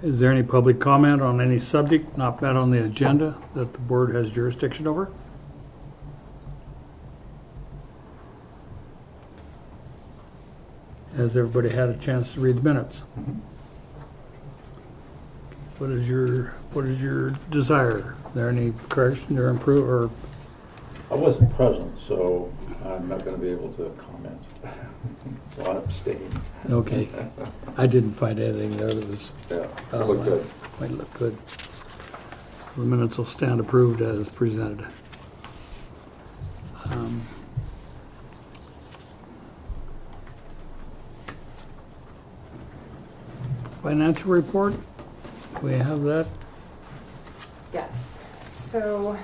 Is there any public comment on any subject not met on the agenda that the board has jurisdiction over? Has everybody had a chance to read the minutes? What is your desire? Are there any correction or improve or? I wasn't present, so I'm not going to be able to comment. So I abstain. Okay. I didn't find anything there that was. Yeah, it looked good. Might look good. The minutes will stand approved as presented. Financial report, we have that. Yes, so,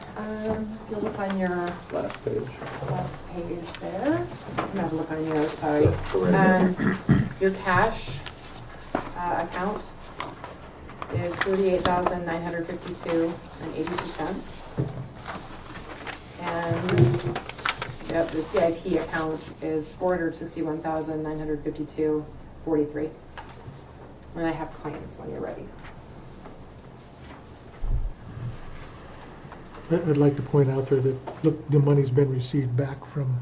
you'll look on your Last page. last page there. You can have a look on yours, sorry. Yeah, go right Your cash, account is $38,952.82. And, yep, the CIP account is $461,952.43. And I have claims when you're ready. I'd like to point out there that, look, the money's been received back from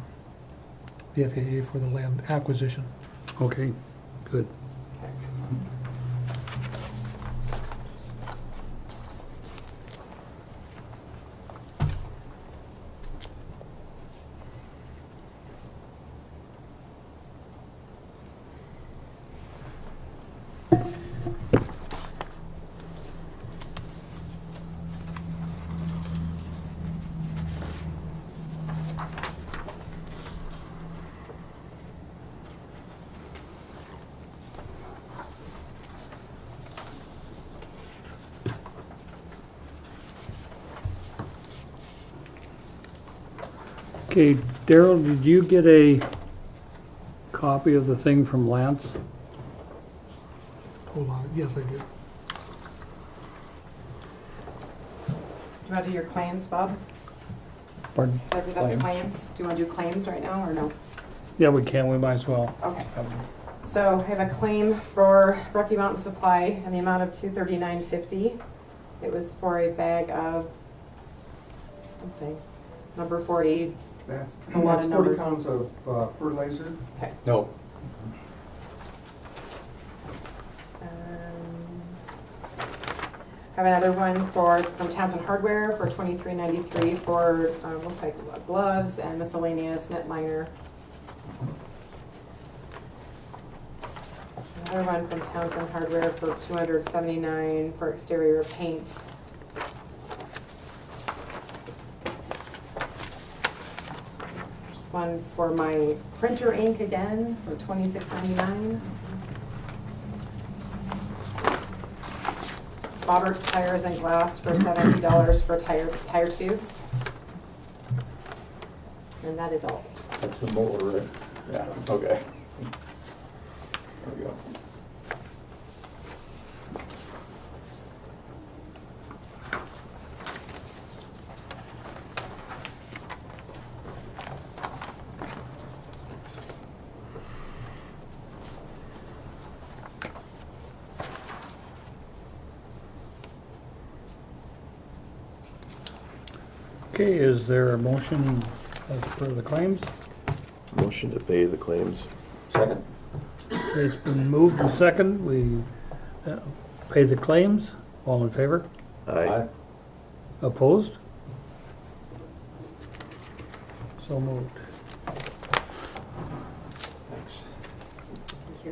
the FAA for the land acquisition. Okay, good. Okay, Daryl, did you get a copy of the thing from Lance? Hold on, yes, I did. Do you want to do your claims, Bob? Pardon? Should I present the claims? Do you want to do claims right now, or no? Yeah, we can, we might as well. Okay. So I have a claim for Rocky Mountain Supply in the amount of $239.50. It was for a bag of something, number 40. That's A lot of 40 numbers. pounds of fertilizer. No. Have another one from Townsend Hardware for $23.93 for looks like gloves and miscellaneous net liner. Another one from Townsend Hardware for $279 for exterior paint. There's one for my printer ink again for $26.99. Robert's Tires and Glass for $70 for tire tubes. And that is all. That's the mower, right? Yeah, okay. There we go. Okay, is there a motion as per the claims? Motion to pay the claims. Second. Okay, it's been moved and second, we pay the claims. All in favor? Aye. Opposed? So moved. Thanks. Thank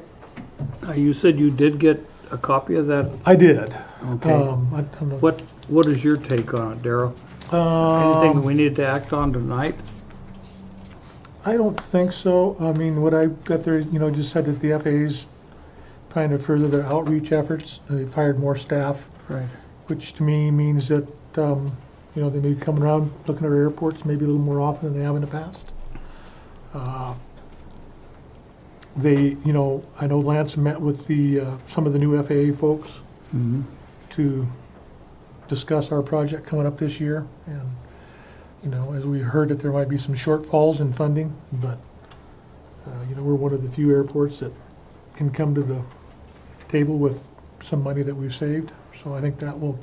you. You said you did get a copy of that? I did. Okay. I don't know. What is your take on it, Daryl? Anything we need to act on tonight? I don't think so. I mean, what I got there, just said that the FAA's trying to further their outreach efforts. They've hired more staff, Right. which to me means that, they may be coming around, looking at our airports maybe a little more often than they have in the past. I know Lance met with some of the new FAA folks Mm-hmm. to discuss our project coming up this year. And, as we heard that there might be some shortfalls in funding, but, we're one of the few airports that can come to the table with some money that we've saved. So I think that will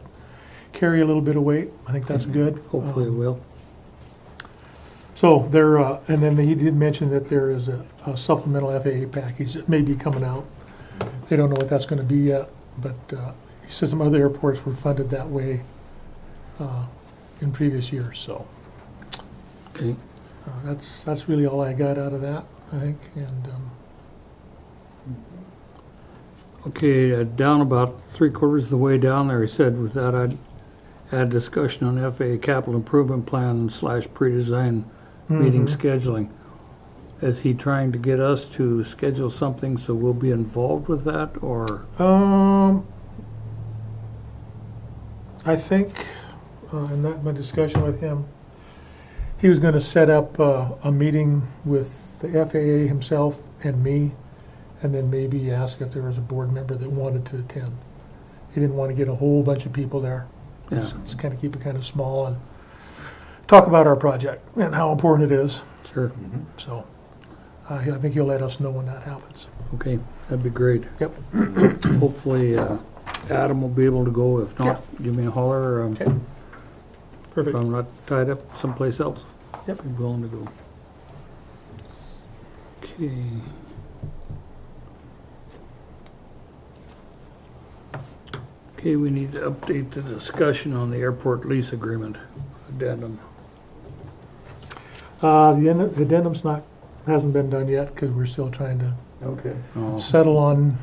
carry a little bit of weight. I think that's good. Hopefully it will. So there, and then he did mention that there is a supplemental FAA package that may be coming out. They don't know what that's gonna be yet, but he says some other airports were funded that way in previous years, so. Okay. That's really all I got out of that, I think, and, Okay, down about 3/4 of the way down there, he said with that I'd add discussion on FAA capital improvement plan / pre-design meeting Mhm. scheduling. Is he trying to get us to schedule something so we'll be involved with that, or? I think, in my discussion with him, he was gonna set up a meeting with the FAA himself and me, and then maybe ask if there was a board member that wanted to attend. He didn't want to get a whole bunch of people there. Yeah. Just kind of keep it kind of small and talk about our project and how important it is. Sure. So I think he'll let us know when that happens. Okay, that'd be great. Yep. Hopefully, Adam will be able to go. If not, give me a holler. Okay. If Perfect. I'm not tied up someplace else. Yep. Be willing to go. Okay. Okay, we need to update the discussion on the airport lease agreement addendum. The addendum's hasn't been done yet because we're still trying to Okay. Oh, settle on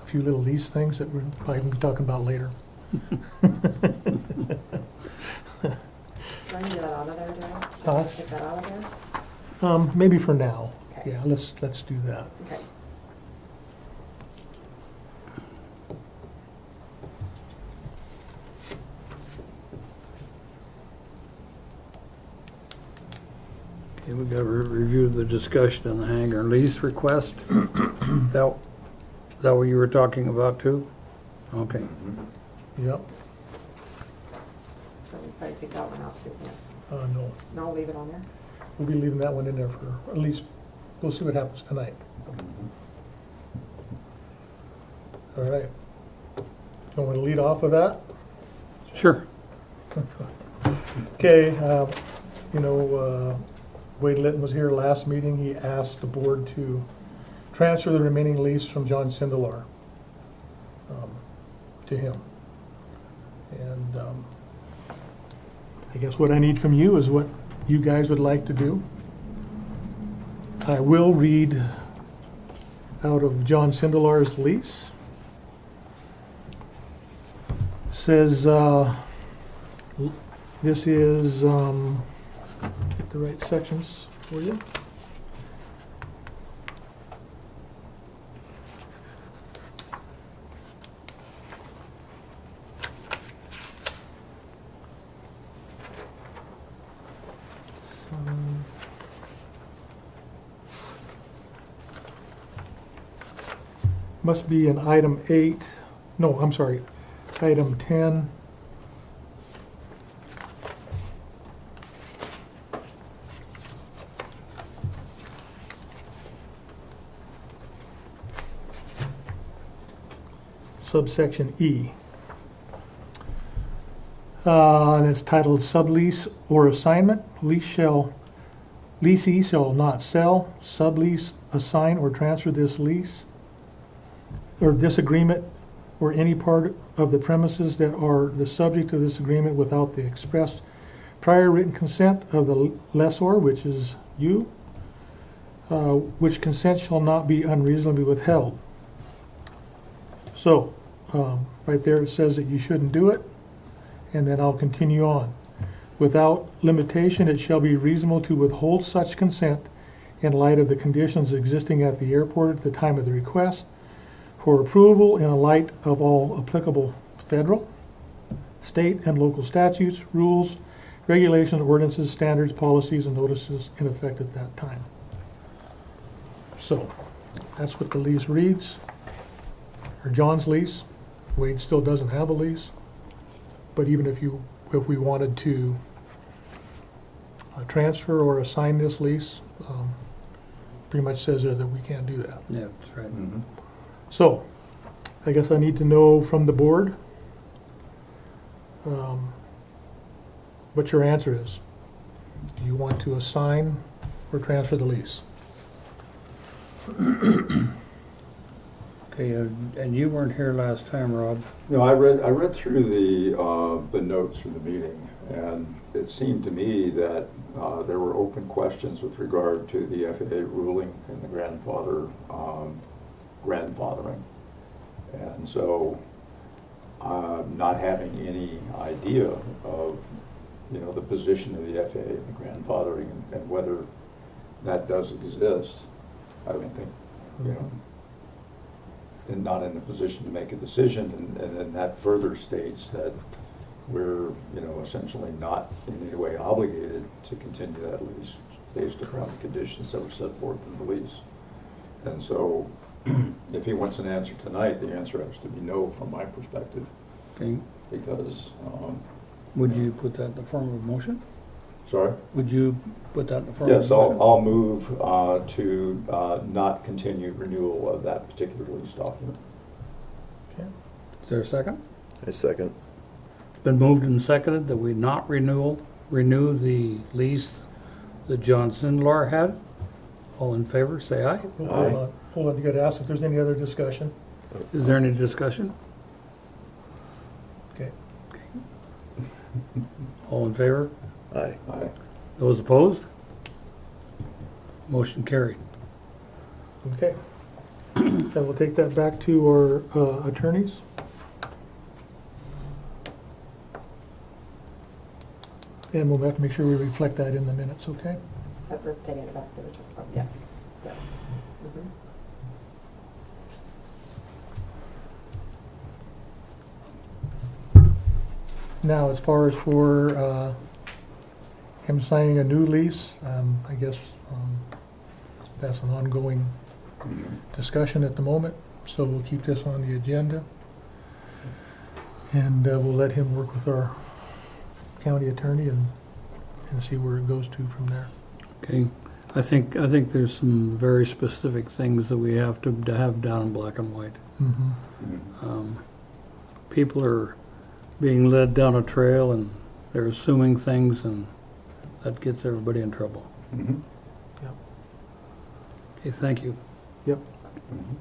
a few little lease things that we're probably gonna be talking about later. Trying to get that out of there, Darryl? Huh? Get that out of there? Maybe for now. Okay. Yeah, let's do that. Okay. okay, we gotta review the discussion on the hangar lease request. That what you were talking about too? Okay. Yep. So we probably take that one out too, yes. No, No, leave it on there. we'll be leaving that one in there for, at least, we'll see what happens tonight. All right. Do you want me to lead off with that? Sure. Okay, Wade Litton was here last meeting. He asked the board to transfer the remaining lease from John Sindelar to him. And I guess what I need from you is what you guys would like to do. I will read out of John Sindelar's lease. Says, this is, get the right sections for you. Must be in item 8, no, I'm sorry, item 10. Subsection E. And it's titled sublease or assignment. Leasee shall not sell, sublease, assign, or transfer this lease or this agreement or any part of the premises that are the subject of this agreement without the express prior written consent of the lessor, which is you, which consent shall not be unreasonably withheld. So, right there it says that you shouldn't do it, and then I'll continue on. Without limitation, it shall be reasonable to withhold such consent in light of the conditions existing at the airport at the time of the request for approval in light of all applicable federal, state, and local statutes, rules, regulations, ordinances, standards, policies, and notices in effect at that time. So, that's what the lease reads, or John's lease. Wade still doesn't have a lease, but even if we wanted to transfer or assign this lease, pretty much says there that we can't do that. Yeah, that's right. Mhm. So, I guess I need to know from the board what your answer is. Do you want to assign or transfer the lease? Okay, and you weren't here last time, Rob. No, I read through the notes from the meeting, and it seemed to me that there were open questions with regard to the FAA ruling and the grandfathering. And so, not having any idea of, the position of the FAA and the grandfathering and whether that does exist, I don't think, and not in a position to make a decision, and then that further states that we're, essentially not in any way obligated to continue that lease based upon the conditions that were set forth in the lease. And so, if he wants an answer tonight, the answer has to be no from my perspective, Okay, because, would you put that in the form of a motion? sorry? Would you put that in the form of a Yes, motion? I'll move to not continue renewal of that particular lease document. Is there a second? I second. Been moved and seconded that we not renew the lease that John Sindlar had. All in favor, say aye. Hold on, you gotta ask if there's any other discussion. Is there any discussion? Okay. All in favor? Aye. Aye. Those opposed? Motion carried. Okay. Then we'll take that back to our attorneys. And we'll have to make sure we reflect that in the minutes, okay? That we're taking it back to the checkbook, yes, yes. Mhm. Now, as far as for him signing a new lease, I guess that's an ongoing discussion at the moment, so we'll keep this on the agenda. And we'll let him work with our county attorney and see where it goes to from there. Okay, I think there's some very specific things that we have to have down in black and white. Mm-hmm. People are being led down a trail and they're assuming things, and that gets everybody in trouble. Mhm. Okay, thank you. Yep. Mhm.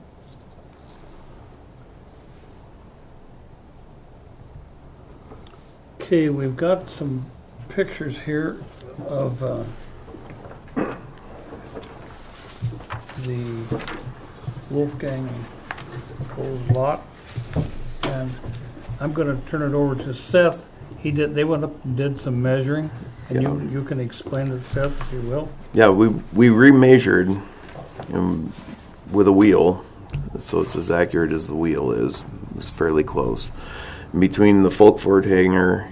Okay, we've got some pictures here of the Wolfgang proposed lot, and I'm going to turn it over to Seth. They went up and did some measuring, and Yeah. you can explain it, Seth, if you will. Yeah, we remeasured with a wheel, so it's as accurate as the wheel is. It's fairly close. Between the Folkford hangar,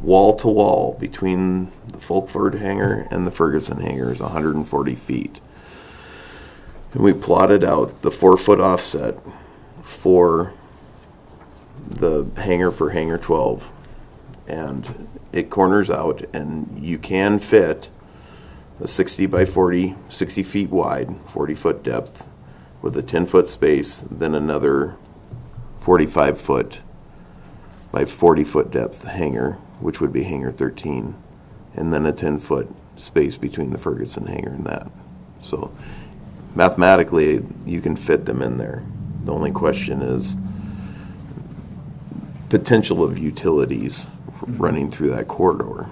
wall to wall, between the Folkford hangar and the Ferguson hangar is 140 feet. And we plotted out the 4-foot offset for the hangar for hangar 12. And it corners out, and you can fit a 60 by 40, 60 feet wide, 40-foot depth, with a 10-foot space, then another 45-foot by 40-foot depth hangar, which would be hangar 13, and then a 10-foot space between the Ferguson hangar and that. So mathematically, you can fit them in there. The only question is potential of utilities running through that corridor.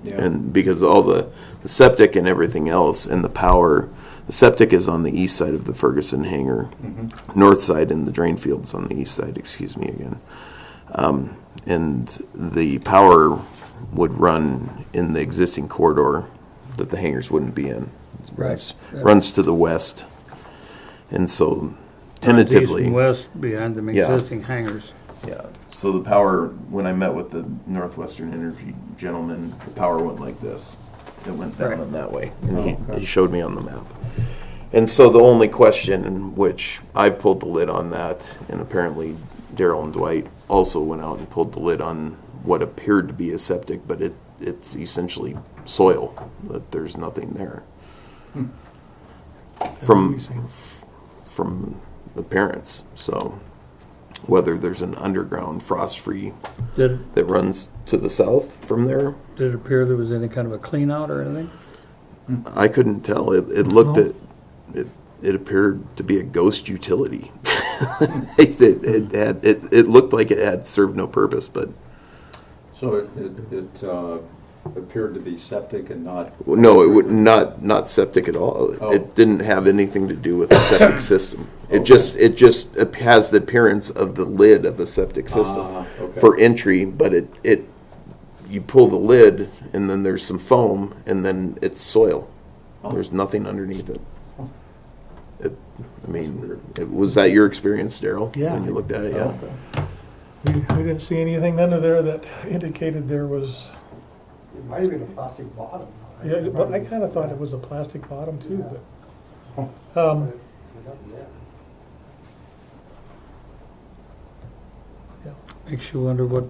Yeah. And because all the septic and everything else and the power, the septic is on the east side of the Ferguson hangar, Mhm. north side, and the drain field's on the east side, excuse me again. And the power would run in the existing corridor that the hangars wouldn't be in. Right. Runs to the west. And so East tentatively. and west behind the Yeah. existing hangars. Yeah, so the power, when I met with the Northwestern Energy gentleman, the power went like this. It went down Right. in that way, and Oh, okay. he showed me on the map. And so the only question, which I've pulled the lid on that, and apparently Daryl and Dwight also went out and pulled the lid on what appeared to be a septic, but it's essentially soil, that there's nothing there. Hmm. From Leasing. from the parents. So whether there's an underground frost-free Did, that runs to the south from there, did it appear there was any kind of a clean out or anything? I couldn't tell. It looked No. at it appered to be a ghost utility. It looked like it had served no purpose, but So it appeared to be septic and not. no, it would not septic at all. Oh. It didn't have anything to do with the septic system. It Okay. just has the appearance of the lid of a septic system Okay. for entry, but it you pull the lid and then there's some foam and then it's soil. Oh. There's nothing underneath it. That's weird. Was that your experience, Daryl? Yeah. When you looked at it, yeah. We didn't see anything under there that indicated there was, It might have been a plastic bottom. yeah, but I kind of thought it was a plastic bottom too, but. But- Makes you wonder what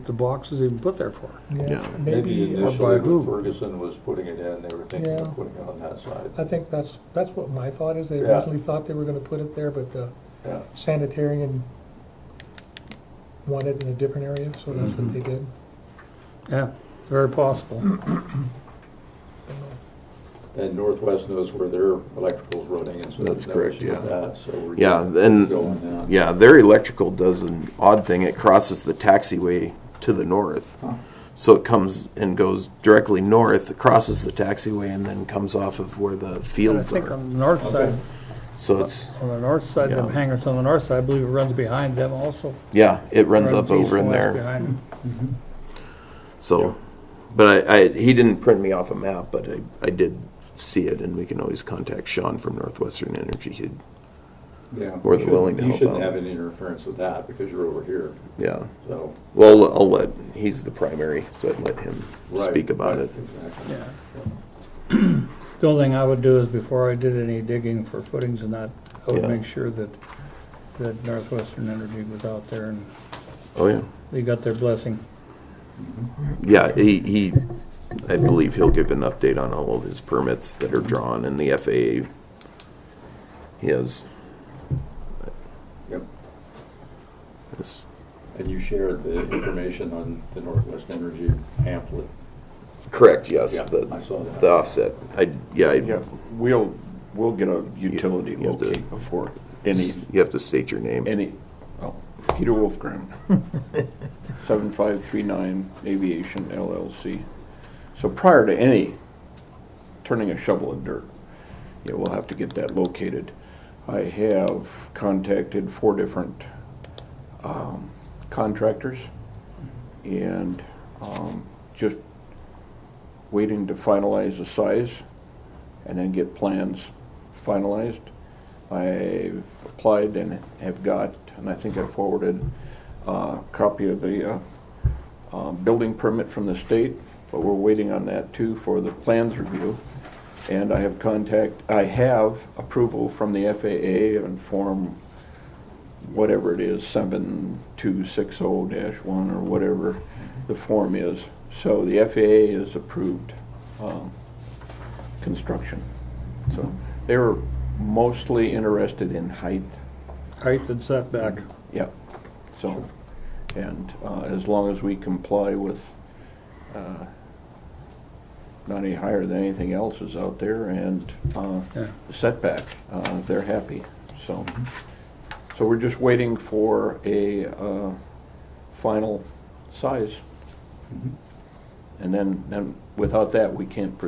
the box is even put there for. Yeah. Maybe by initially who? when Ferguson was putting it in, they were thinking Yeah. of putting it on that side. I think that's what my thought is. They Yeah. originally thought they were gonna put it there, but the Yeah. sanitarian wanted it in a different area, so that's what they did. Yeah, very possible. And Northwest knows where their electrical's running, and so That's there's no correct, issue with yeah. that, so we're. Yeah, good then, to go on that. yeah, their electrical does an odd thing. It crosses the taxiway to the north. Huh. So it comes and goes directly north, crosses the taxiway, and then comes off of where the And I fields think are. on the north Okay. side, So it's, on the north side, Yeah. the hangars on the north side, I believe it runs behind them also. yeah, it runs up east over in and west there. behind them. So, but he didn't print me off a map, but I did see it, and we can always contact Sean from Northwestern Energy. Yeah. More You than shouldn't- willing to You help shouldn't out. have any interference with that, because you're over here, Yeah. so. Well, I'll let, he's the primary, so I'd let him Right, speak about right, it. Exactly. Yeah. The only thing I would do is before I did any digging for footings and that, I would Yeah. make sure that Northwestern Energy was out there and Oh, yeah. they got their blessing. Yeah, I believe he'll give an update on all of his permits that are drawn in the FAA. He has. Yep. This, And you shared the information on the Northwest Energy pamphlet. correct, yes, Yeah, the, I saw that. the offset. Yeah, we'll get a utility You have to- locate before any, You have to state your name. oh, Peter Wolfgram, 7539 Aviation LLC. So prior to any turning a shovel of dirt, yeah, we'll have to get that located. I have contacted 4 different contractors and just waiting to finalize the size and then get plans finalized. I've applied and have got, and I think I forwarded a copy of the building permit from the state, but we're waiting on that too for the plans review. And I have approval from the FAA on form, whatever it is, 7260-1 or whatever the form is. So the FAA has approved construction. So they were mostly interested in height. Height and setback. Yeah. So, and as long as we comply with not any higher than anything else is out there and Yeah. setback, they're happy. So, so we're just waiting for a final size. And then without that, we can't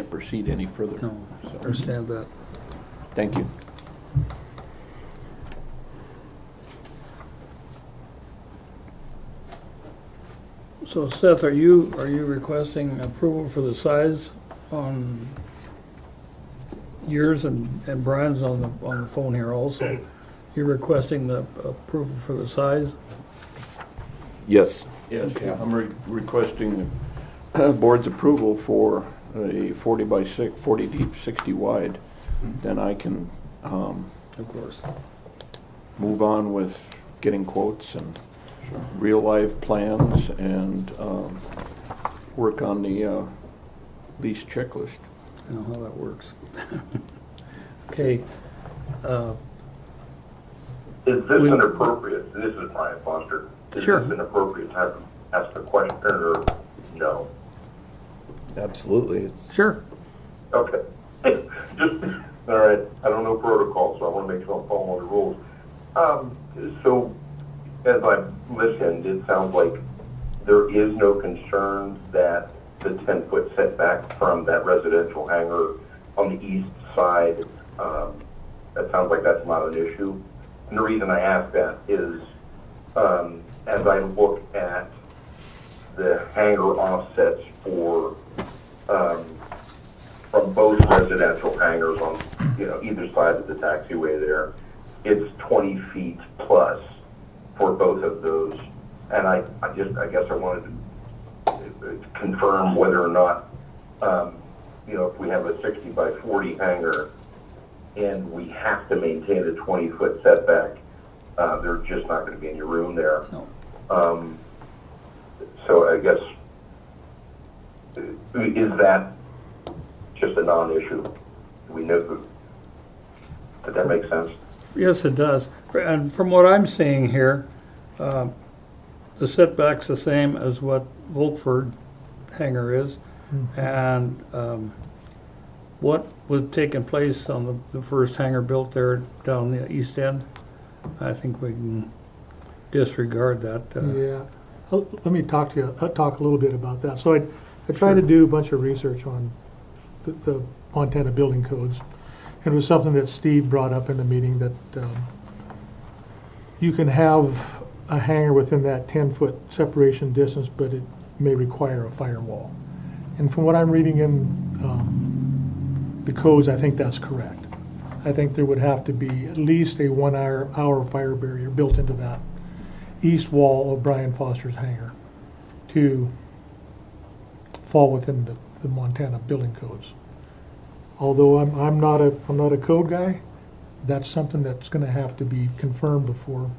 proceed any further. No, I So, understand that. thank you. So Seth, are you requesting approval for the size on yours and Brian's on the phone here also? You're requesting the approval for the size? Yes. Yes, Okay. I'm requesting the board's approval for a 40 by 6, 40 deep, 60 wide. Then I can Of course. move on with getting quotes and real live plans and work on the lease checklist. I know how that works. Okay, Is this We- an appropriate, this is Brian Foster. Sure. Is this an appropriate time to ask a question or no? Absolutely. It's, Sure. Okay. Just, all right, I don't know protocol, so I want to make sure I'm following the rules. So as I listened, it sounds like there is no concern that the 10-foot setback from that residential hangar on the east side, that sounds like that's not an issue. And the reason I ask that is, as I look at the hangar offsets for, from both residential hangars on, either side of the taxiway there, it's 20 feet plus for both of those. And I guess I wanted to confirm whether or not, if we have a 60 by 40 hangar and we have to maintain a 20-foot setback, there's just not going to be any room there. No. So I guess, is that just a non-issue? Do we know? Did that make sense? Yes, it does. And from what I'm seeing here, the setback's the same as what Volkford hangar is. And what was taking place on the first hangar built there down the east end, I think we can disregard that. Yeah. Let me talk to you, talk a little bit about that. So I tried to do a bunch of research on the Montana building codes. It was something that Steve brought up in the meeting that you can have a hangar within that 10-foot separation distance, but it may require a firewall. And from what I'm reading in the codes, I think that's correct. I think there would have to be at least a 1 hour fire barrier built into that east wall of Brian Foster's hangar to fall within the Montana building codes. Although I'm not a code guy, that's something that's going to have to be confirmed before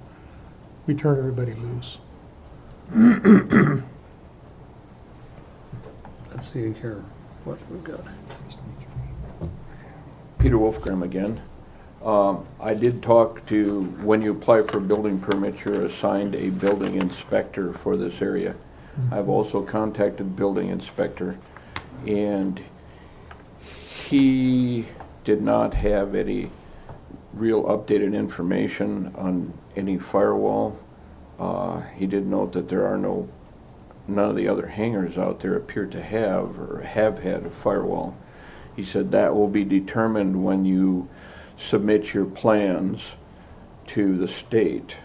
we turn everybody loose. Let's see here, what we got. Peter Wolfgram again. I did talk to, when you apply for a building permit, you're assigned a building inspector for this area. I've also contacted building inspector, and he did not have any real updated information on any firewall. He did note that there are none of the other hangars out there appear to have or have had a firewall. He said that will be determined when you submit your plans to the state.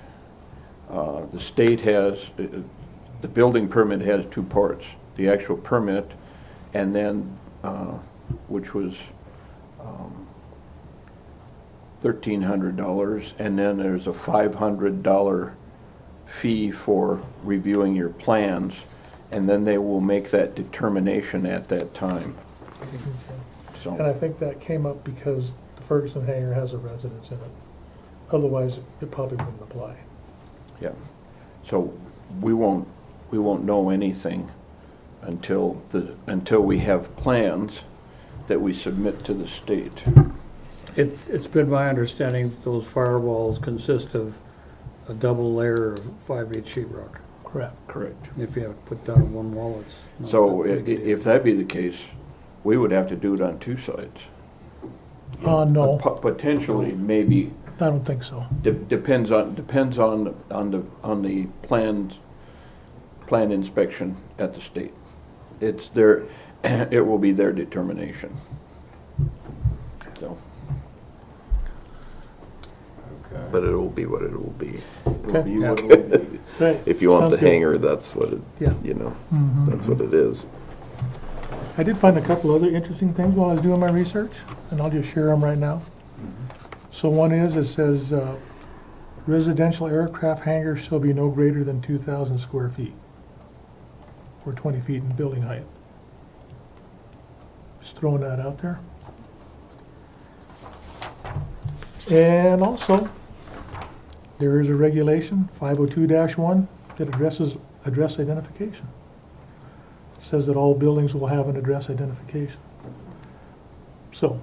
The state has, the building permit has two parts. The actual permit, and then, which was $1,300, and then there's a $500 fee for reviewing your plans, and then they will make that determination at that time. And I So, think that came up because the Ferguson hangar has a residence in it. Otherwise, it probably wouldn't apply. yeah. So we won't know anything until we have plans that we submit to the state. It's been my understanding that those firewalls consist of a double layer of 5/8 sheetrock. Correct. Correct. If you have to put down one wall, it's not So that big a deal. if that be the case, we would have to do it on two sides. No, Potentially, maybe, I don't think so. depends on the plan inspection at the state. It's their, it will be their determination. So, but it will be what it will be. it'll be Yeah. what it'll be. Right. If you want Sounds the good. hangar, that's what it, Yeah. that's what it is. I did find a couple other interesting things while I was doing my research, and I'll just share them right now. So one is, it says, residential aircraft hangars shall be no greater than 2,000 square feet, or 20 feet in building height. Just throwing that out there. And also, there is a regulation, 502-1, that addresses address identification. It says that all buildings will have an address identification. So,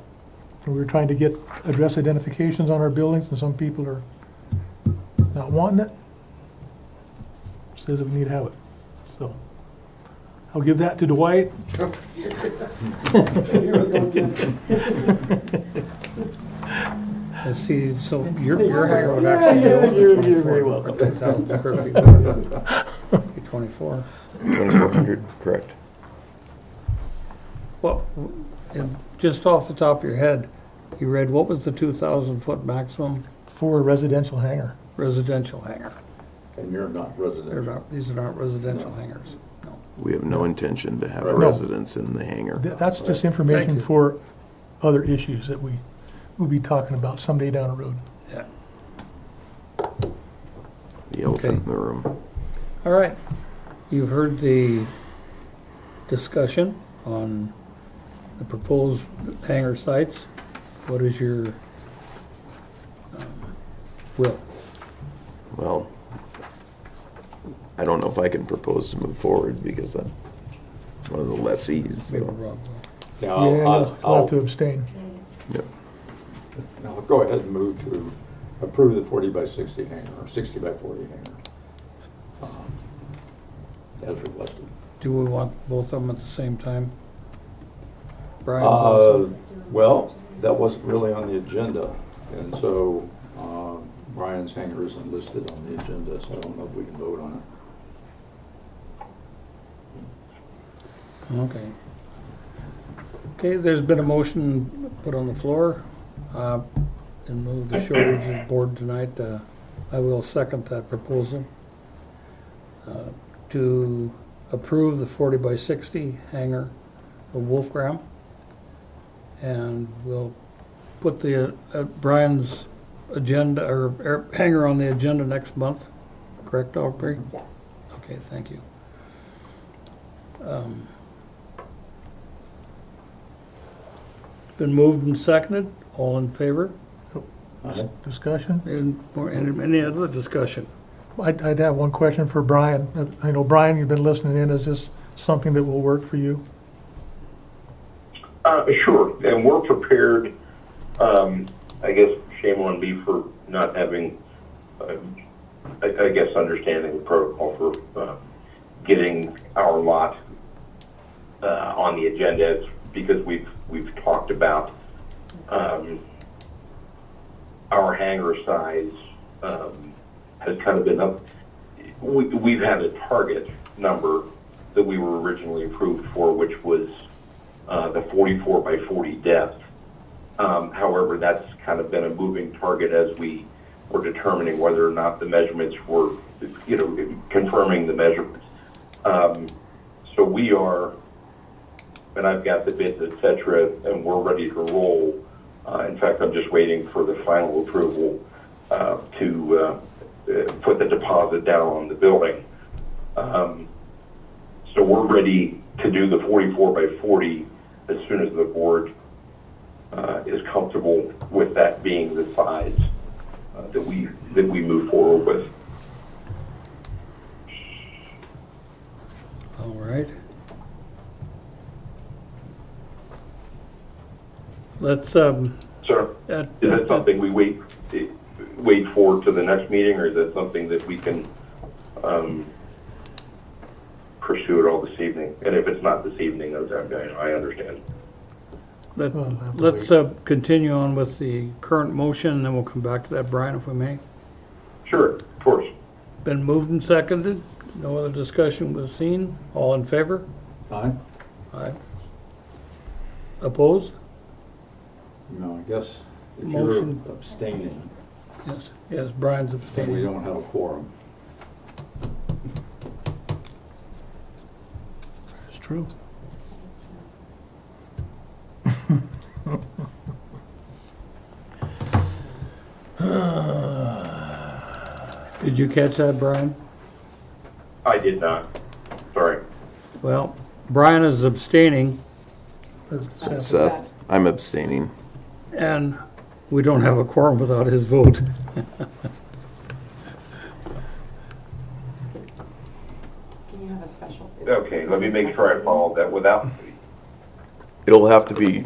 we were trying to get address identifications on our buildings, and some people are not wanting it. Says that we need to have it. So I'll give that to Dwight. I see, so your hangar would actually be over You're 24, very welcome. or 2,000 square feet, would be 24. 2,400, correct. Well, and just off the top of your head, you read, what was the 2,000 foot maximum For a residential hangar. residential hangar? And you're not They're residential. not, these are not residential hangars, no. We have no intention to have a No. residence in the hangar. That's just Thank information you. for other issues that we'll be talking about someday down the road. Yeah. The elephant Okay. in the room. All right, you've heard the discussion on the proposed hangar sites. What is your will? Well, I don't know if I can propose to move forward because I'm one of the lessees. Maybe So. Rob will. Yeah, I'll have to abstain. Yep. I'll go ahead and move to approve the 40 by 60 hangar, or 60 by 40 hangar. As requested. Do we want both of them at the same time? Brian's also, Well, that wasn't really on the agenda, and so Brian's hangar isn't listed on the agenda, so I don't know if we can vote on it. okay. Okay, there's been a motion put on the floor, and move the shortages board tonight. I will second that proposal. To approve the 40 by 60 hangar of Wolfgram. And we'll put the, Brian's agenda, or hangar on the agenda next month, correct, Aubrey? Yes. Okay, thank you. Been moved and seconded, all in favor? Aye. Discussion? Any other discussion? I'd have one question for Brian. I know, Brian, you've been listening in. Is this something that will work for you? Sure, and we're prepared. I guess shame on me for not having, I guess, understanding the protocol for getting our lot on the agenda. It's because we've talked about our hangar size has kind of been up. We've had a target number that we were originally approved for, which was the 44 by 40 depth. However, that's kind of been a moving target as we were determining whether or not the measurements were, confirming the measurements. So we are, and I've got the bids, et cetera, and we're ready to roll. In fact, I'm just waiting for the final approval to put the deposit down on the building. So we're ready to do the 44 by 40 as soon as the board is comfortable with that being the size that we move forward with. All right. Let's, Sir, is that something we wait for to the next meeting, or is that something that we can pursue it all this evening? And if it's not this evening, I understand. let's continue on with the current motion, and then we'll come back to that, Brian, if we may. Sure, of course. Been moved and seconded. No other discussion was seen. All in favor? Aye? Aye. Opposed? No, I guess if Motion. you're abstaining, Yes, yes, Brian's then we abstaining. don't have a quorum. It's true. Did you catch that, Brian? I did not. Sorry. Well, Brian is abstaining, Seth, I'm abstaining. and we don't have a quorum without his vote. Can you have a special? Okay, let me make sure I follow that without. It'll have to be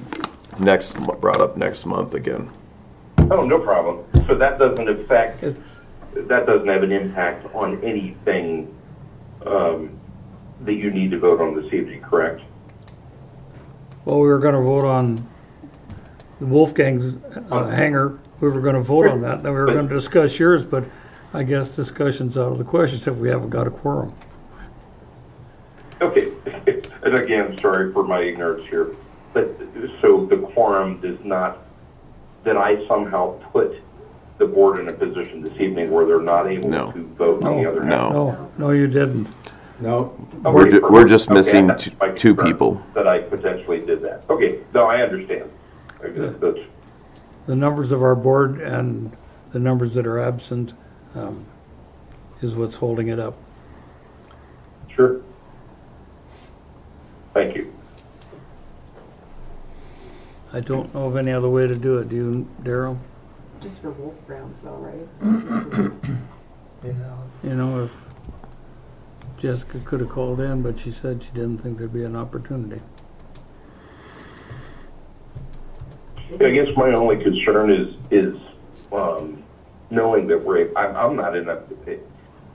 brought up next month again. Oh, no problem. So that doesn't affect that doesn't have an impact on anything that you need to vote on this evening, correct? Well, we were gonna vote on the Wolfgang hangar. We were gonna vote on that, then we were gonna discuss yours, but I guess discussion's out of the question if we haven't got a quorum. Okay, and again, sorry for my ignorance here, but so the quorum does not, that I somehow put the board in a position this evening where they're not able No. to vote on the other half? No, you didn't. No, Okay, We're just perfect. missing that's my two concern, people. That I potentially did that. Okay, no, I understand. That's, The numbers of our board and the numbers that are absent is what's holding it up. sure. Thank you. I don't know of any other way to do it. Do you, Daryl? Just for wolf grounds though, right? It's just for- Yeah. You know, if Jessica could have called in, but she said she didn't think there'd be an opportunity. I guess my only concern is knowing that I'm not in a,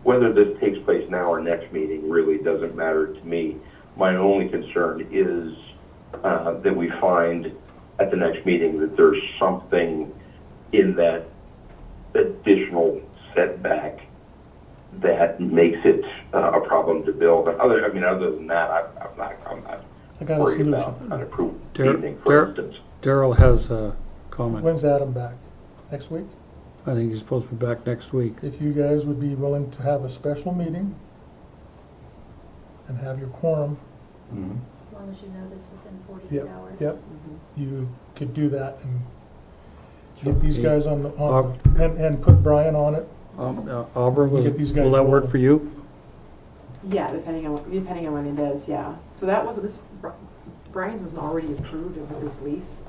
whether this takes place now or next meeting really doesn't matter to me. My only concern is that we find at the next meeting that there's something in that additional setback that makes it a problem to build. Other than that, I'm not I got a worried solution. about an approved Dar- evening, for Dar- instance. Daryl has a comment. When's Adam back? Next week? I think he's supposed to be back next week. If you guys would be willing to have a special meeting and have your quorum, Mhm. As long as you notice within 48 Yep, hours. yep, Mhm. you could do that and get these guys on the, Bob. and put Brian on it. Aubrey, Get these guys will that work rolling. for you? Yeah, depending on when it is, yeah. So that wasn't this, Brian's wasn't already approved with this lease?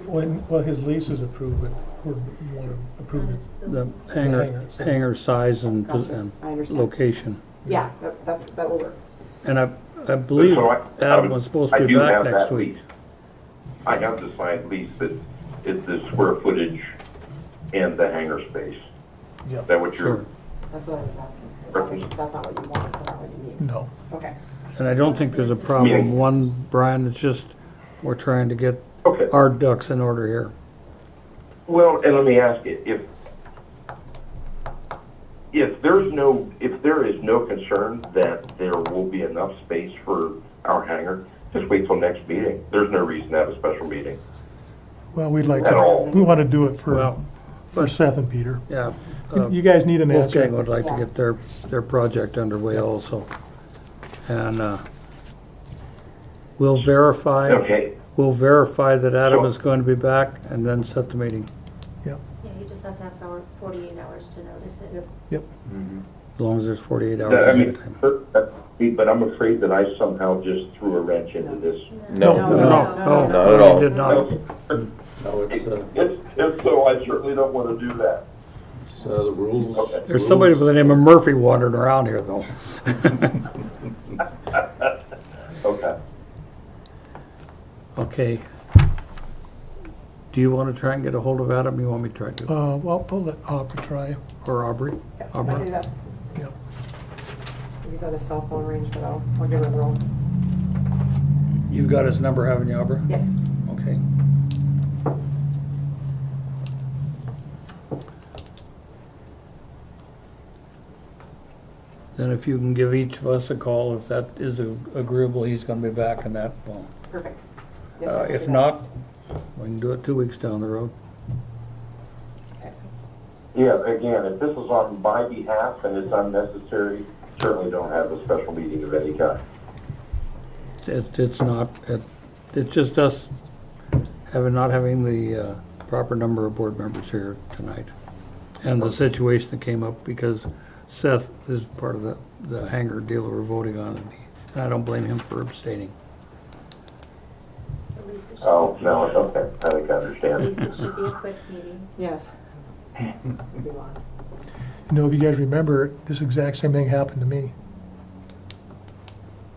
Well, his lease is approved, but we want to approve it. The hangar, so- hangar size and Gotcha, I understand. location. Yeah, that will work. And I believe So Adam was supposed to I be do back have next that week. lease. I have the signed lease that is the square footage and the hangar space. Yeah. Is that what Sure. you're, That's what I was asking. That's not what you want, that's not what you need. No. Okay. And I don't think there's a problem. Meaning- One, Brian, it's just, we're trying to get okay. our ducks in order here. Well, and let me ask you, if there is no concern that there will be enough space for our hangar, just wait till next meeting. There's no reason to have a special meeting. Well, we'd like At all. to, we want to do it Well, for Seth and Peter. yeah. You guys need an Wolfgang answer. would like to get their project underway also. And we'll verify that Adam So- is going to be back and then set the meeting, Yeah, you just have to have 48 hours to notice it. as long as there's 48 hours I ahead mean, of time. but I'm afraid that I somehow just threw a wrench into this. No. No, Not at all. you did not. No, If so, I certainly don't want to do that. it's the rules. Okay. There's somebody by the name of Murphy wandering around here, though. Okay. Okay. Do you want to try and get a hold of Adam? You want me to try to? Well, I'll let Aubrey try. Or Aubrey? Yeah, I'll do that. Yep. He's at a cell phone range, but I'll give it a roll. You've got his number, haven't you, Aubrey? Yes. Okay. Then if you can give each of us a call, if that is agreeable, he's gonna be back in that, well. Perfect. Yes, I can If do that. not, we can do it 2 weeks down the road. Okay. Yeah, again, if this is on my behalf and it's unnecessary, certainly don't have a special meeting of any kind. It's not, it's just us not having the proper number of board members here tonight. And the situation that came up because Seth is part of the hangar deal that we're voting on, and I don't blame him for abstaining. At least it should Oh, be- no, okay, I think I At understand. least it should be a quick meeting. Yes. It'll be long. You know, if you guys remember, this exact same thing happened to me.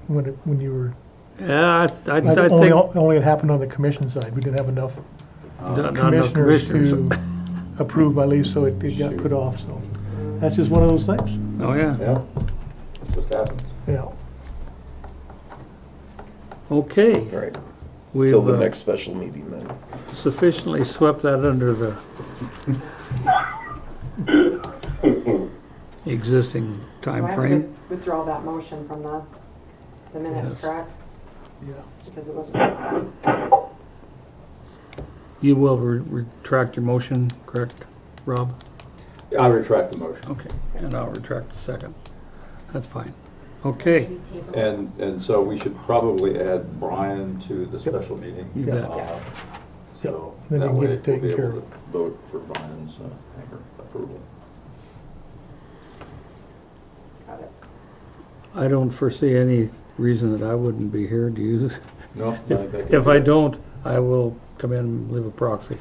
When you were, Yeah, I think, only it happened on the commission side. We didn't have enough not enough commissioners commissioners. to approve my lease, so it got put off, so. That's just one of those things. Oh, yeah. Yeah, it just happens. Yeah. Okay. All right, We've till the next special meeting then. sufficiently swept that under the existing So I time have to frame. withdraw that motion from the minutes, Yes. correct? Yeah. Because it wasn't. You will retract your motion, correct, Rob? I retract the motion. Okay, and I'll retract the second. That's fine. Okay, Maybe table it. And so we should probably add Brian to the special meeting. You bet. Yes. So Then we that can get way it we'll taken be care able of. to vote for Brian's Hanger approval. Got it. I don't foresee any reason that I wouldn't be here. Do you? No, I think that could If be- I don't, I will come in and leave a proxy.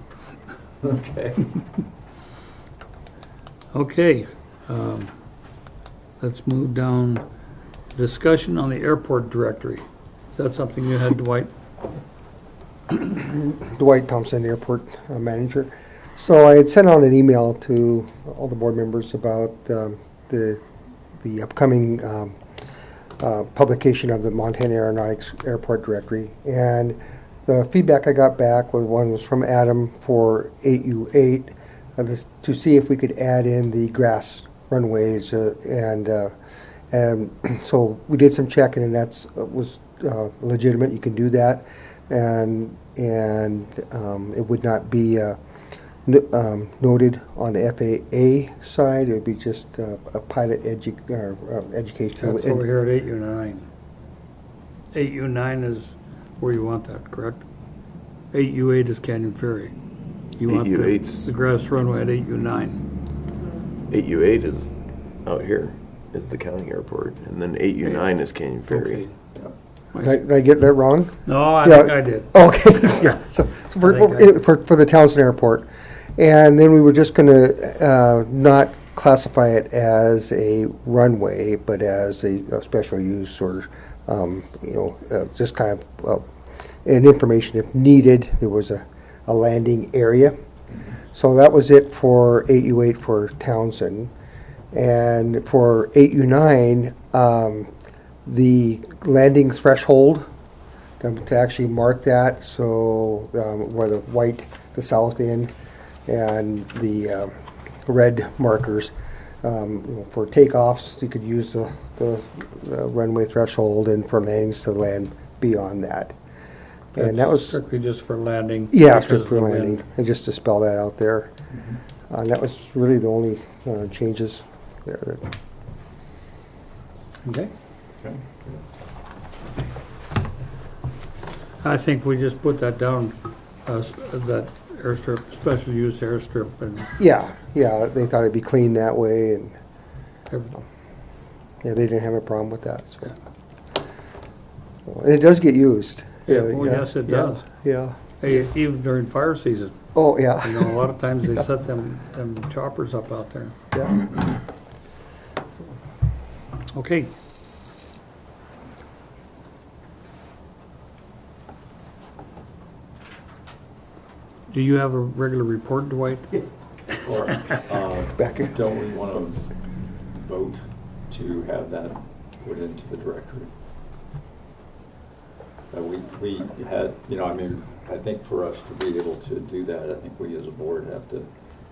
Okay. Okay, let's move down. Discussion on the airport directory. Is that something you had, Dwight? Dwight Thompson, airport manager. So I had sent out an email to all the board members about the upcoming publication of the Montana Aeronautics Airport Directory. And the feedback I got back was from Adam for 8U8 to see if we could add in the grass runways and so we did some checking, and that's was legitimate. You can do that, and it would not be noted on the FAA side. It would be just a pilot education. That's over here at 8U9. 8U9 is where you want that, correct? 8U8 is Canyon Ferry. You want 8U8's the grass runway at 8U9. 8U8 is out here, is the county airport, and then 8U9 is Canyon Ferry. Okay. Did I get that wrong? No, I Yeah. think I did. Okay, yeah, so I think for the Townsend Airport. And then we were just gonna not classify it as a runway, but as a special use or, just kind of an information if needed. There was a landing area. So that was it for 8U8 for Townsend. And for 8U9, the landing threshold, to actually mark that, so where the white, the south end, and the red markers. For takeoffs, you could use the runway threshold, and for landings to land beyond that. And that That's was, strictly just for landing. yeah, because strict for of the landing, wind. and just to spell that out there. And that was really the only changes there. Okay. Okay. I think we just put that down, that airstrip, special use airstrip, and Yeah, they thought it'd be clean that way, and everything. yeah, they didn't have a problem with that, so. And it does get used. Yeah, oh, yes, it does. Yeah. Hey, even during fire season, Oh, yeah. you know, a lot of times they set them choppers up out there. Yeah. Okay. Do you have a regular report, Dwight? Or, Back in. don't we want to vote to have that put into the directory? We had, I think for us to be able to do that, I think we as a board have to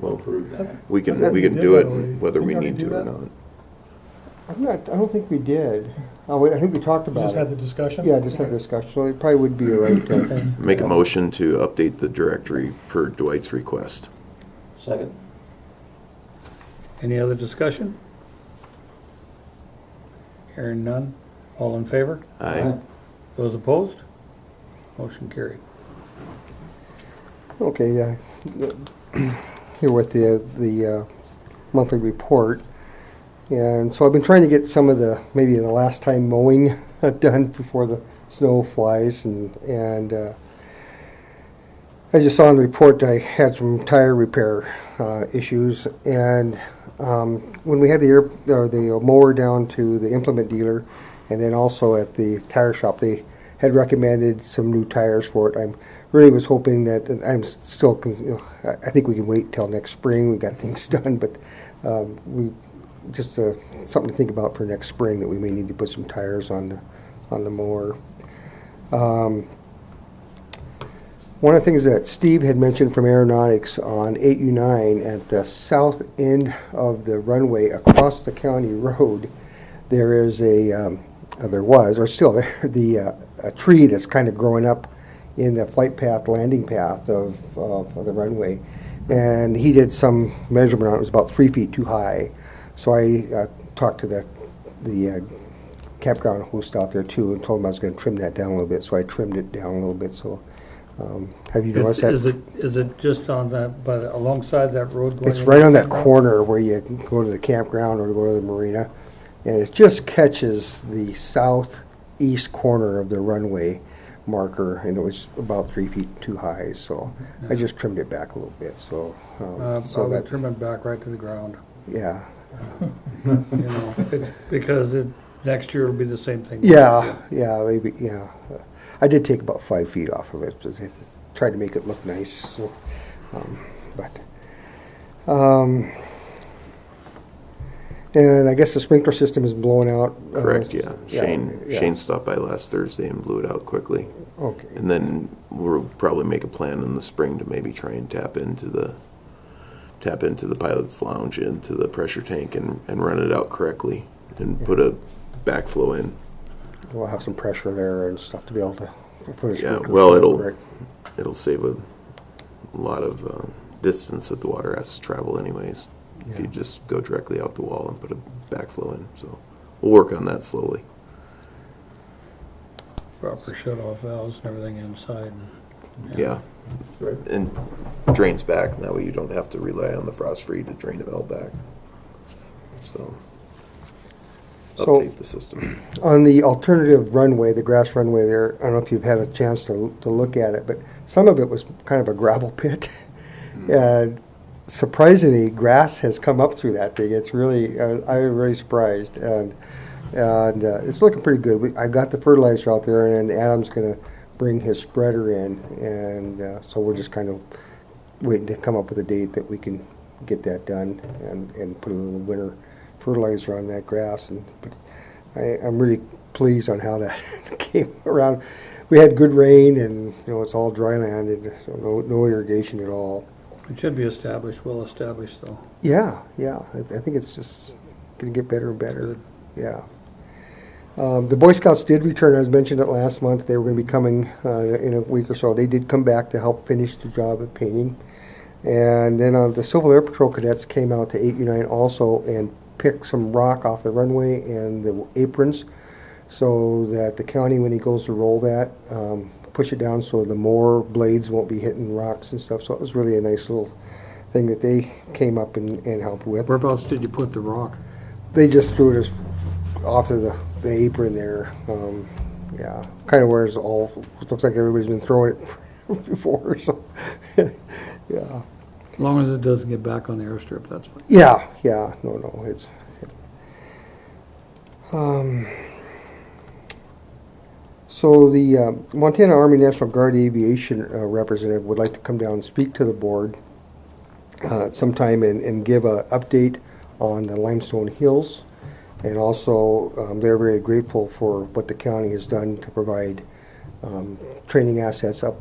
approve that. We can We do did it already. whether Didn't we we already need do to or that? not. I don't think we did. Oh, I think we talked about Just had the it. discussion? Yeah, just had discussion, so it probably would be all right. Okay. Make a motion to update the directory per Dwight's request. Second. Any other discussion? Hearing none. All in favor? Aye. Those opposed? Motion carried. Okay, yeah. Here with the monthly report. And so I've been trying to get some of maybe the last time mowing done before the snow flies. And I just saw in the report I had some tire repair issues. And when we had the mower down to the implement dealer, and then also at the tire shop, they had recommended some new tires for it. I really was hoping that, and I'm still, I think we can wait till next spring. We got things done, but just something to think about for next spring, that we may need to put some tires on the mower. One of the things that Steve had mentioned from Aeronautics on 8U9, at the south end of the runway across the county road, there is there was, or still there, a tree that's kind of growing up in the flight path, landing path of the runway. And he did some measurement on it. It was about 3 feet too high. So I talked to the campground host out there too, and told him I was going to trim that down a little bit. So I trimmed it down a little bit. So have you noticed that? Is it just on that, alongside that road going? It's right on that corner where you go to the campground or go to the marina, and it just catches the southeast corner of the runway marker, and it was about 3 feet too high, so I just trimmed it back a little bit. So, I would trim it back right to the ground. Yeah. Because next year will be the same thing. Yeah, maybe, yeah. I did take about 5 feet off of it, because I tried to make it look nice. So, and I guess the sprinkler system is blowing out. Correct, yeah. Shane stopped by last Thursday and blew it out quickly. Okay. And then we'll probably make a plan in the spring to maybe try and tap into the pilot's lounge, into the pressure tank, and run it out correctly and put a backflow in. We'll have some pressure there and stuff to be able to. Yeah, well, it'll save a lot of distance that the water has to travel anyways. If you just go directly out the wall and put a backflow in. So we'll work on that slowly. Proper shut-off valves and everything inside. Yeah. And drains back, and that way you don't have to rely on the frost-free to drain the valve back. So update the system. On the alternative runway, the grass runway there, I don't know if you've had a chance to look at it, but some of it was kind of a gravel pit. And surprisingly, grass has come up through that thing. It's really, I was really surprised, and it's looking pretty good. I got the fertilizer out there, and then Adam's going to bring his spreader in, and so we're just kind of waiting to come up with a date that we can get that done and put a little winter fertilizer on that grass. And I'm really pleased on how that came around. We had good rain, and it's all dry land, and so no irrigation at all. It should be well established though. Yeah. I think it's just going to get better and better. Good. Yeah. The Boy Scouts did return. I mentioned it last month. They were going to be coming in a week or so. They did come back to help finish the job of painting. And then the Civil Air Patrol cadets came out to 8U9 also and picked some rock off the runway and the aprons, so that the county, when he goes to roll that, push it down so the mower blades won't be hitting rocks and stuff. So it was really a nice little thing that they came up and helped with. Whereabouts did you put the rock? They just threw it off to the apron there. Yeah, kind of where it's all, looks like everybody's been throwing it before. So, yeah. As long as it doesn't get back on the airstrip, that's fine. Yeah, no, it's. So the Montana Army National Guard Aviation representative would like to come down and speak to the board sometime and give an update on the Limestone Hills. And also, they're very grateful for what the county has done to provide training assets up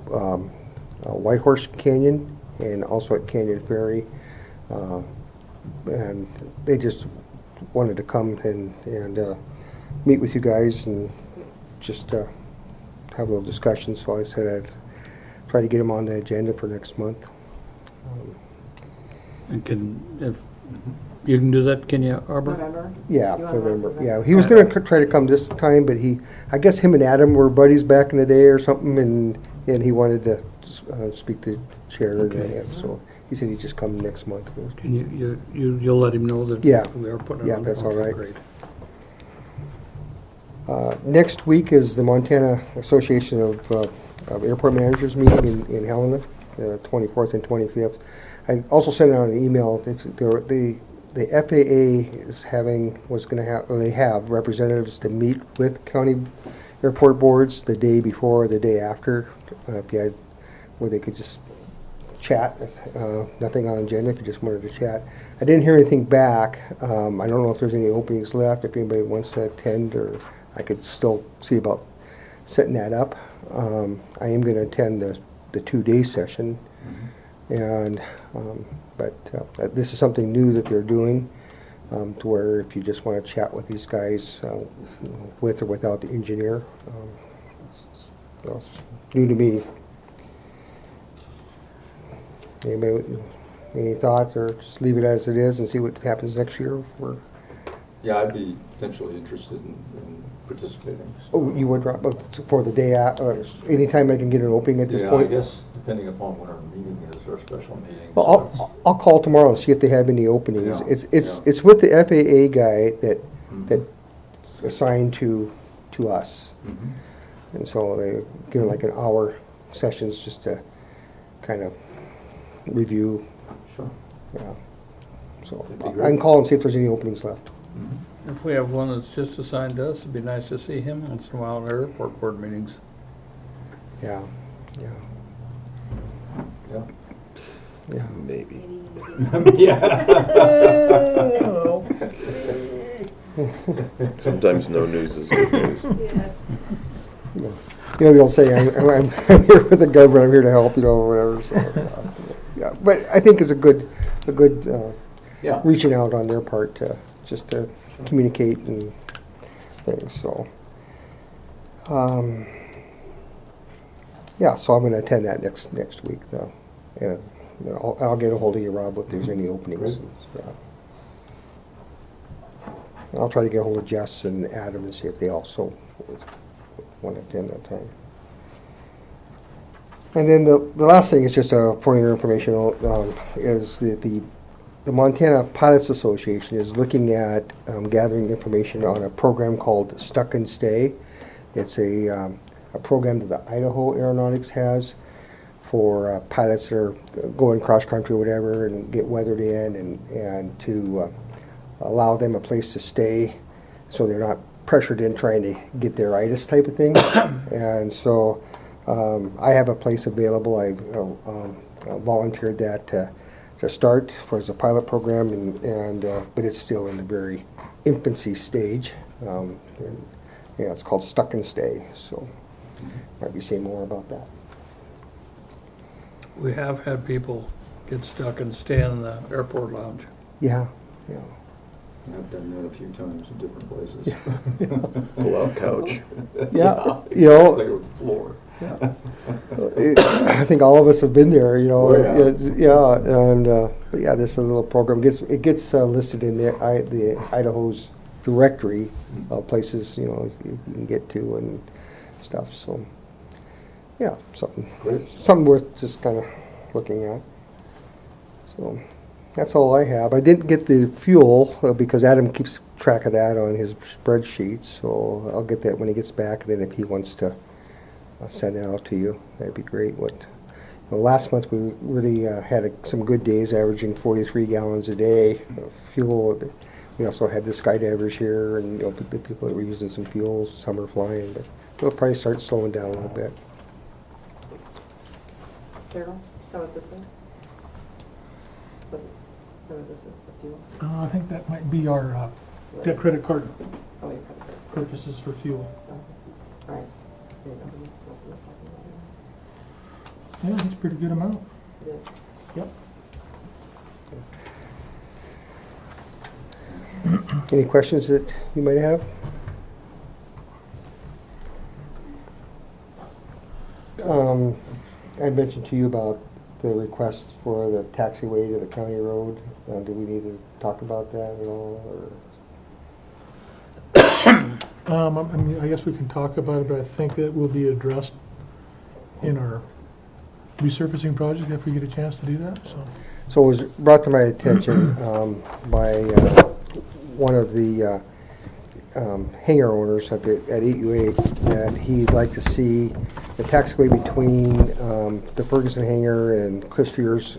Whitehorse Canyon and also at Canyon Ferry. And they just wanted to come and meet with you guys and just have a little discussion. So I said I'd try to get them on the agenda for next month. And if you can do that, can you, Arbor? November? Yeah, You wanna November. run for Yeah, he was going to try to come this time, but I guess him and Adam were buddies back in the day or something, and he wanted to speak to Chair and him. So he said he'd just come next month. Can you'll let him know that Yeah. we are putting it Yeah, on? that's all Okay, right. Great. Next week is the Montana Association of Airport Managers meeting in Helena, 24th and 25th. I also sent out an email. The FAA they have representatives to meet with county airport boards the day before or the day after, where they could just chat, nothing on agenda, if you just wanted to chat. I didn't hear anything back. I don't know if there's any openings left, if anybody wants to attend, or I could still see about setting that up. I am going to attend the 2-day session, and but this is something new that they're doing, to where if you just want to chat with these guys, with or without the engineer, it's new to me. Anybody, any thoughts, or just leave it as it is and see what happens next year? Yeah, I'd be potentially interested in participating. So. Oh, you would, Rob, for the day anytime I can get an opening at this Yeah, point? I guess depending upon when our meeting is, our special meeting. Well, I'll call tomorrow and see if they have any openings. Yeah, It's with the FAA guy that Mhm. assigned to us. Mhm. And so they give it like an hour sessions just to kind of review, Sure. yeah. So That'd be I great. can call and see if there's any openings left. Mhm. If we have one that's just assigned to us, it'd be nice to see him once in a while at our airport board meetings. Yeah, yeah, Yeah. yeah. Maybe. Sometimes no news is good news. Yeah. You know, they'll say, I'm here with the government, I'm here to help, or whatever, so, yeah. But I think it's a good Yeah. reaching out on their part to, just to communicate and things, so. Yeah, so I'm gonna attend that next week, though. And I'll get a hold of you, Rob, if there's any openings. Yeah. I'll try to get a hold of Jess and Adam and see if they also want to attend that time. And then the last thing is just for your information, is that the Montana Pilots Association is looking at gathering information on a program called Stuck and Stay. It's a program that the Idaho Aeronautics has for pilots that are going cross country or whatever and get weathered in, and to allow them a place to stay so they're not pressured in trying to get their itis type of thing. And so I have a place available. I volunteered that to start as a pilot program, but it's still in the very infancy stage. Yeah, it's called Stuck and Stay, so might be saying more about that. We have had people get stuck and stay in the airport lounge. Yeah, yeah. I've done that a few times in different places. Pull-out couch. Yeah, you know, Like a floor. I think all of us have been there, you know. Oh, yeah. Yeah, and but yeah, this is a little program. It gets listed in the Idaho's directory of places, you know, you can get to and stuff. So yeah, something worth just kind of looking at. So that's all I have. I didn't get the fuel because Adam keeps track of that on his spreadsheet. So I'll get that when he gets back. And then if he wants to send it out to you, that'd be great. Last month we really had some good days, averaging 43 gallons a day of fuel. We also had the skydivers here, and the people that were using some fuel, summer flying, but it'll probably start slowing down a little bit. Cheryl, is that what this is? So what this is, the fuel? I think that might be our debt credit card Oh, your credit card. purchases for fuel. Okay. All right. I didn't know who else was talking about Yeah, that's a pretty good amount. it. It is. Yep. Any questions that you might have? I mentioned to you about the request for the taxiway to the county road. Do we need to talk about that at all? I mean, I guess we can talk about it, but I think that will be addressed in our resurfacing project if we get a chance to do that, so. So it was brought to my attention by one of the hangar owners at 8U8 that he'd like to see the taxiway between the Ferguson hangar and Chris Fear's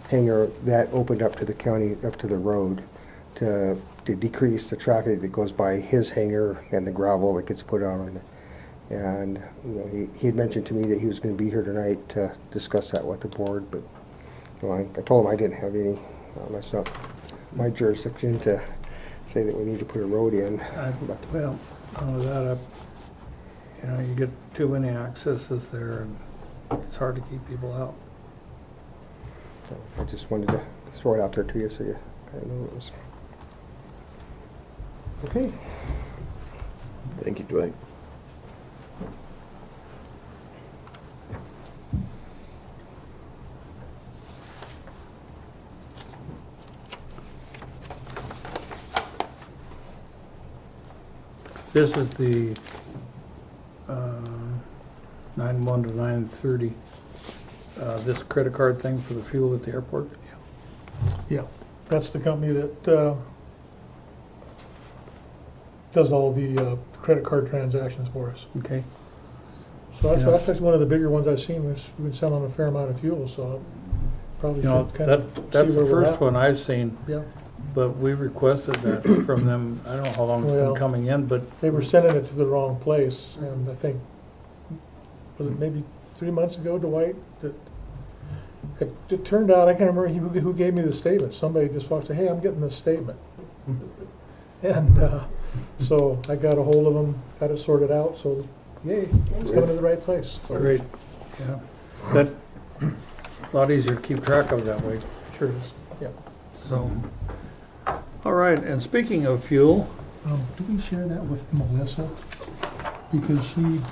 hangar that opened up to the county, up to the road, to decrease the traffic that goes by his hangar and the gravel that gets put out on it. And, you know, he had mentioned to me that he was gonna be here tonight to discuss that with the board, but, you know, I told him I didn't have any, that's not my jurisdiction to say that we need to put a road in. Well, only that, you know, you get too many accesses there, and it's hard to keep people out. So I just wanted to throw it out there to you so you kind of know what it was. Okay. Thank you, Dwight. This is the 9/1 to 9/30. This credit card thing for the fuel at the airport. Yeah, that's the company that does all the credit card transactions for us. Okay. So that's, Yeah. that's actually one of the bigger ones I've seen. We've been selling a fair amount of fuel, so probably You know, should kind of that's see the where we're first at. one I've seen, Yeah, but we requested that from them. I don't know how long it's Well- been coming in, but they were sending it to the wrong place, and I think, was it maybe 3 months ago, Dwight, that it turned out, I can't remember who gave me the statement. Somebody just walked, hey, I'm getting this statement. And so I got a hold of them, got it sorted out, so yay, it's coming to the right place. So, great. Yeah. That, a lot easier to keep track of that way. Sure is, yeah. So, all right, and speaking of fuel, Do we share that with Melissa? Because she, You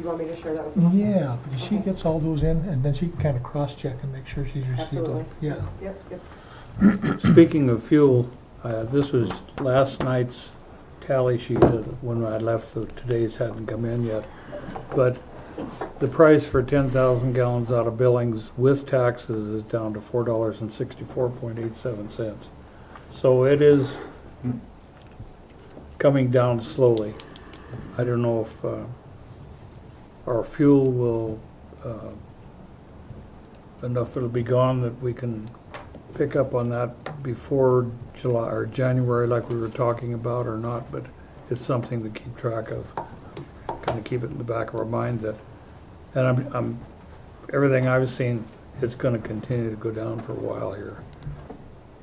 want me to share that with Melissa? yeah, because she gets all those in, and then she can kind of cross-check and make sure she's received Absolutely. them. Yeah. Yep, yep. speaking of fuel, this was last night's tally sheet when I left, so today's hadn't come in yet. But the price for 10,000 gallons out of Billings with taxes is down to $4.6487. So it is coming down slowly. I don't know if our fuel will, enough it'll be gone that we can pick up on that before July or January like we were talking about or not, but it's something to keep track of. Kind of keep it in the back of our mind that, and I'm everything I've seen, it's going to continue to go down for a while here.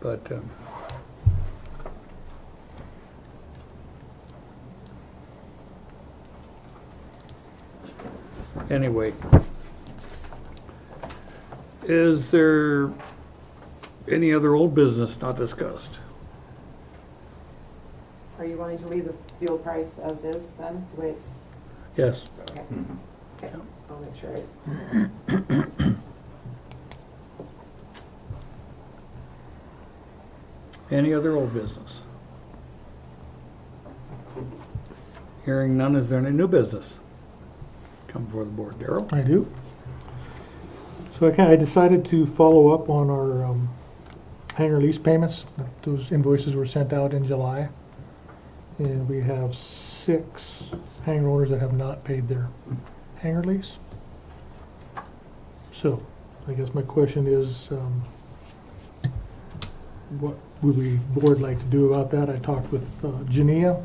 But anyway, is there any other old business not discussed? Are you wanting to leave the fuel price as is then, the way it's, Yes. okay, okay, I'll make sure Any other old business? Hearing none, is there any new business? Come before the board, Darrell. I do. So I decided to follow up on our hangar lease payments. Those invoices were sent out in July. And we have 6 hangar owners that have not paid their hangar lease. So, I guess my question is, what would we board like to do about that? I talked with Jania.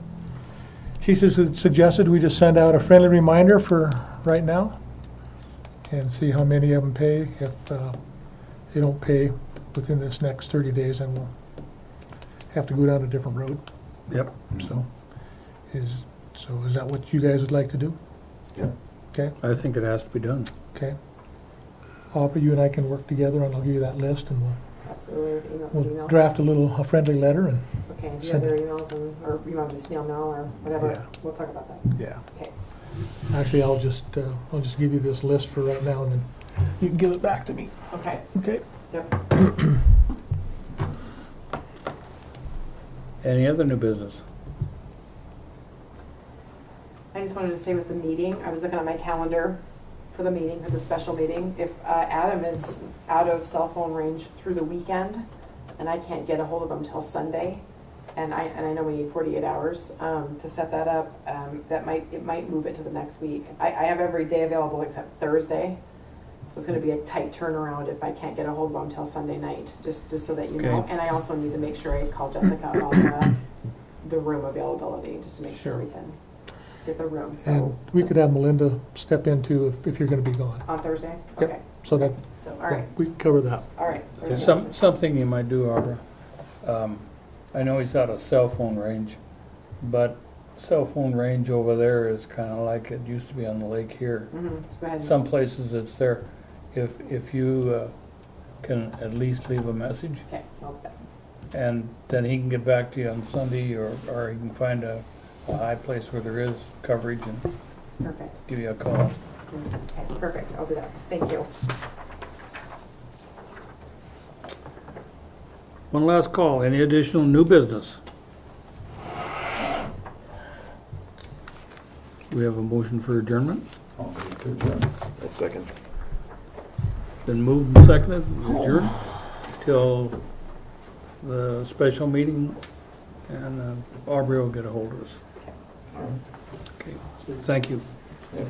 She suggested we just send out a friendly reminder for right now and see how many of them pay. If they don't pay within this next 30 days, then we'll have to go down a different road. Yep. So is that what you guys would like to do? Yeah. Okay, I think it has to be done. okay. Hopper, you and I can work together, and I'll give you that list, and it. Absolutely, we'll email. draft a friendly letter, and Okay, do you have send their it. emails and, or you want to snail mail or whatever? Yeah. We'll talk about that. yeah. Okay. Actually, I'll just give you this list for right now, and then you can give it back to me. Okay, Okay. yep. Any other new business? I just wanted to say with the meeting, I was looking at my calendar for the meeting, for the special meeting. If Adam is out of cell phone range through the weekend, and I can't get a hold of him till Sunday, and I know we need 48 hours to set that up, it might move it to the next week. I have every day available except Thursday, so it's gonna be a tight turnaround if I can't get a hold of him till Sunday night, just so that you know. Okay. And I also need to make sure I call Jessica on the room availability, just to make sure we can. get the room, And so we could have Melinda step in too if you're gonna be gone. on Thursday? Yep. Okay, So that, so, all yeah, right, we can cover that. all right. Thursday. Something you might do, Arbor. I know he's out of cell phone range, but cell phone range over there is kind of like it used to be on the lake here. Just go ahead and. Some places it's there. If you can at least leave a message, Okay, I'll do that. and then he can get back to you on Sunday, or he can find a high place where there is coverage and Perfect. give you a call. Okay, perfect, I'll do that. Thank you. One last call, any additional new business? We have a motion for adjournment. I'll move to adjourn. A second. Been moved and seconded, adjourned till the special meeting, and Aubrey will get a hold of us. Okay, thank you. Yeah.